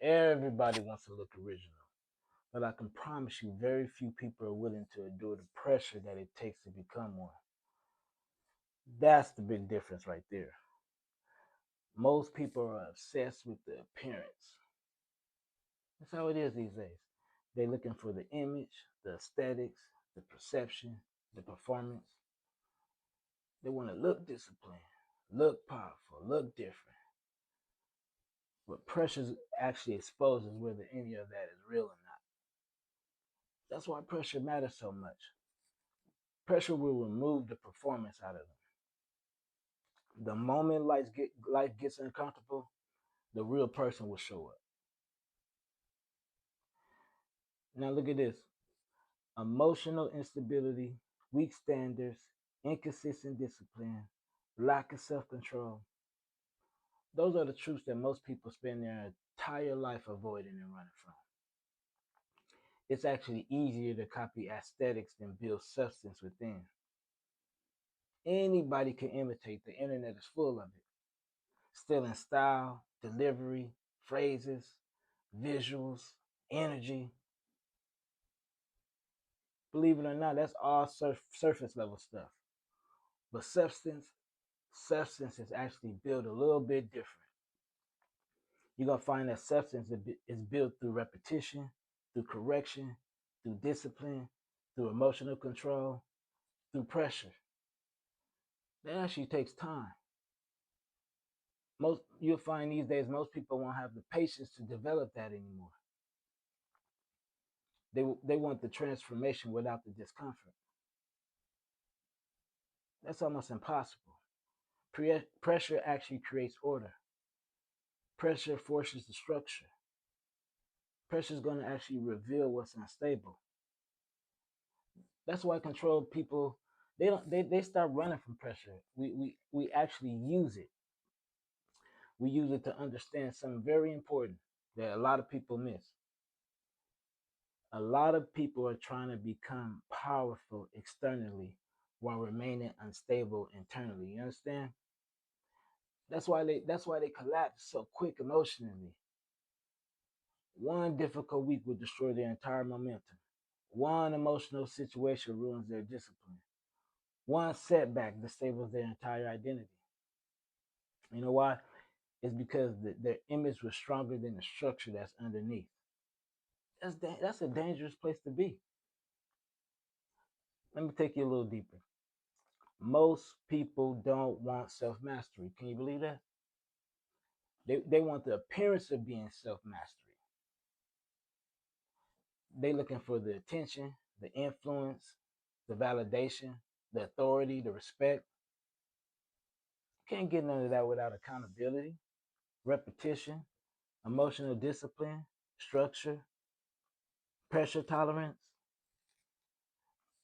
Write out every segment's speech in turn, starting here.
Everybody wants to look original, but I can promise you, very few people are willing to endure the pressure that it takes to become one. That's the big difference right there. Most people are obsessed with the appearance. That's how it is these days. They're looking for the image, the aesthetics, the perception, the performance. They want to look disciplined, look powerful, look different. But pressure actually exposes whether any of that is real or not. That's why pressure matters so much. Pressure will remove the performance out of them. The moment life gets uncomfortable, the real person will show up. Now look at this: emotional instability, weak standards, inconsistent discipline, lack of self-control. Those are the truths that most people spend their entire life avoiding and running from. It's actually easier to copy aesthetics than build substance within. Anybody can imitate. The internet is full of it. Stealing style, delivery, phrases, visuals, energy. Believe it or not, that's all surface level stuff. But substance is actually built a little bit different. You're gonna find that substance is built through repetition, through correction, through discipline, through emotional control, through pressure. That actually takes time. Most You'll find these days most people won't have the patience to develop that anymore. They want the transformation without the discomfort. That's almost impossible. Pressure actually creates order. Pressure forces the structure. Pressure is going to actually reveal what's unstable. That's why control people they start running from pressure. We actually use it. We use it to understand something very important that a lot of people miss. A lot of people are trying to become powerful externally while remaining unstable internally. You understand? That's why they collapse so quick emotionally. One difficult week will destroy their entire momentum. One emotional situation ruins their discipline. One setback disables their entire identity. You know why? It's because their image was stronger than the structure that's underneath. That's a dangerous place to be. Let me take you a little deeper. Most people don't want self mastery. Can you believe that? They want the appearance of being self mastery. They looking for the attention, the influence, the validation, the authority, the respect. Can't get none of that without accountability, repetition, emotional discipline, structure, pressure tolerance.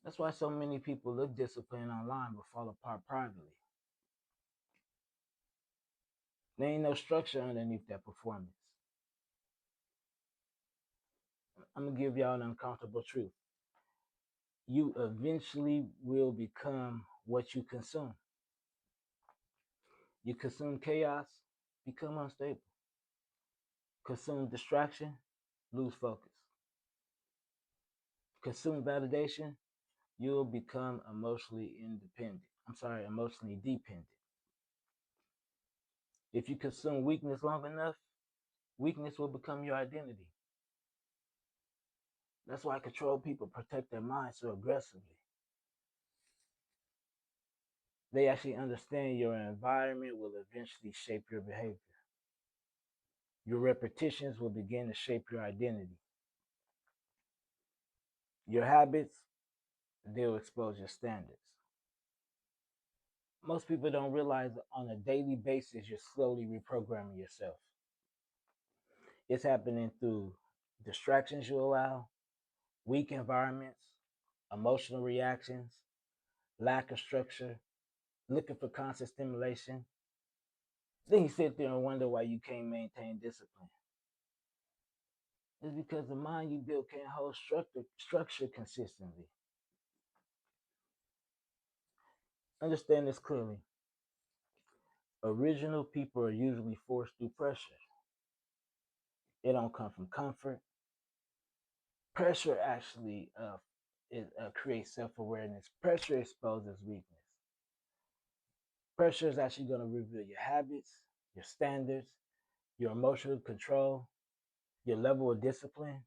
That's why so many people look disciplined online but fall apart privately. There ain't no structure underneath that performance. I'm gonna give y'all an uncomfortable truth. You eventually will become what you consume. You consume chaos, become unstable. Consume distraction, lose focus. Consume validation, you'll become emotionally independent. I'm sorry, emotionally dependent. If you consume weakness long enough, weakness will become your identity. That's why control people protect their minds so aggressively. They actually understand your environment will eventually shape your behavior. Your repetitions will begin to shape your identity. Your habits, they'll expose your standards. Most people don't realize that on a daily basis, you're slowly reprogramming yourself. It's happening through distractions you allow, weak environments, emotional reactions, lack of structure, looking for constant stimulation. Then you sit there and wonder why you can't maintain discipline. It's because the mind you build can't hold structure consistently. Understand this clearly. Original people are usually forced through pressure. It don't come from comfort. Pressure actually creates self-awareness. Pressure exposes weakness. Pressure is actually going to reveal your habits, your standards, your emotional control, your level of discipline.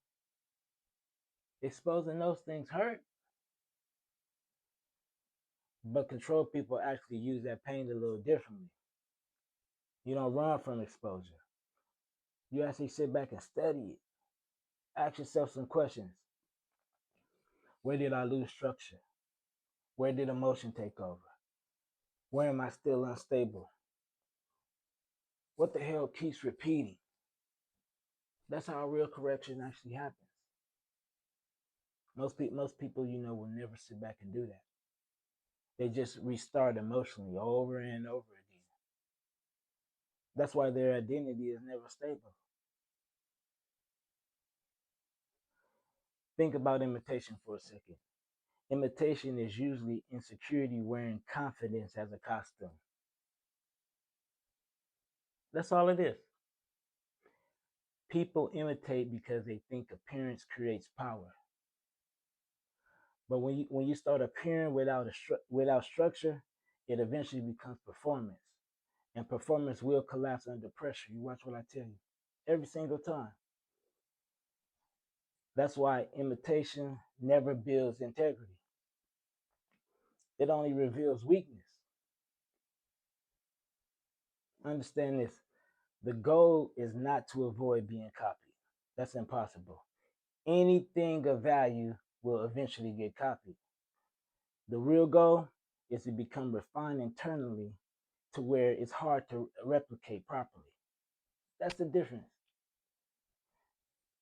Exposing those things hurt, but control people actually use that pain a little differently. You don't run from exposure. You actually sit back and study it. Ask yourself some questions. Where did I lose structure? Where did emotion take over? Where am I still unstable? What the hell keeps repeating? That's how real correction actually happens. Most people, will never sit back and do that. They just restart emotionally over and over again. That's why their identity is never stable. Think about imitation for a second. Imitation is usually insecurity wearing confidence as a costume. That's all it is. People imitate because they think appearance creates power. But when you start appearing without structure, it eventually becomes performance, and performance will collapse under pressure. You watch what I tell you, every single time. That's why imitation never builds integrity. It only reveals weakness. Understand this: the goal is not to avoid being copied. That's impossible. Anything of value will eventually get copied. The real goal is to become refined internally to where it's hard to replicate properly. That's the difference.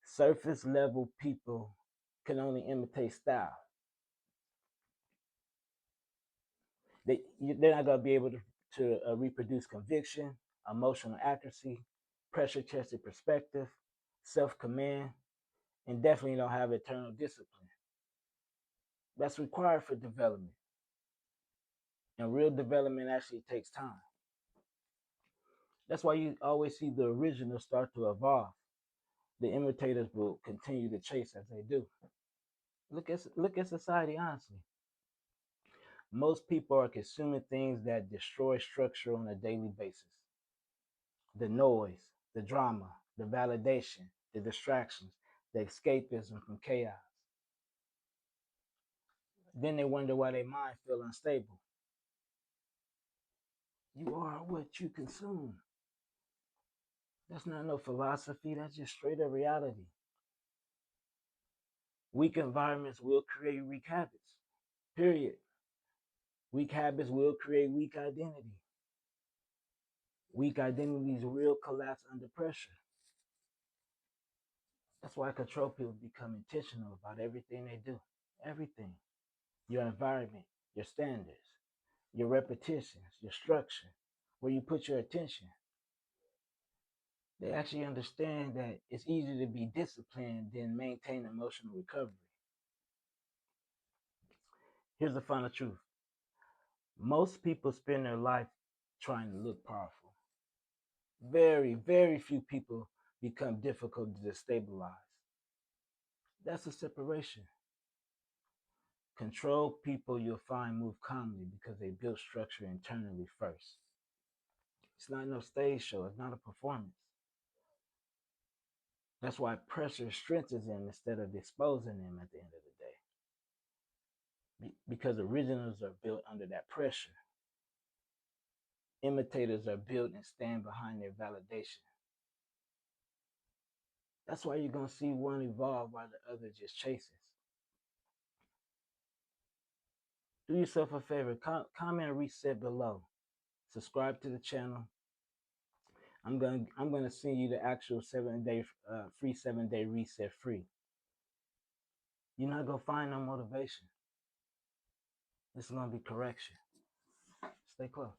Surface level people can only imitate style. They're not going to be able to reproduce conviction, emotional accuracy, pressure tested perspective, self command, and definitely don't have internal discipline. That's required for development. And real development actually takes time. That's why you always see the original start to evolve. The imitators will continue to chase as they do. Look at society honestly. Most people are consuming things that destroy structure on a daily basis. The noise, the drama, the validation, the distractions, the escapism from chaos. Then they wonder why their mind feel unstable. You are what you consume. That's not no philosophy, that's just straight up reality. Weak environments will create weak habits. Period. Weak habits will create weak identity. Weak identities will collapse under pressure. That's why control people become intentional about everything they do. Everything. Your environment, your standards, your repetitions, your structure, where you put your attention. They actually understand that it's easier to be disciplined than maintain emotional recovery. Here's the final truth. Most people spend their life trying to look powerful. Very, very few people become difficult to destabilize. That's a separation. Control people you'll find move calmly because they build structure internally first. It's not no stage show, it's not a performance. That's why pressure strengthens them instead of exposing them at the end of the day. Because originals are built under that pressure. Imitators are built and stand behind their validation. That's why you're going to see one evolve while the other just chases. Do yourself a favor, comment and reset below. Subscribe to the channel. I'm gonna send you the actual 7-day free 7-day reset free. You're not gonna find no motivation. This is gonna be correction. Stay close.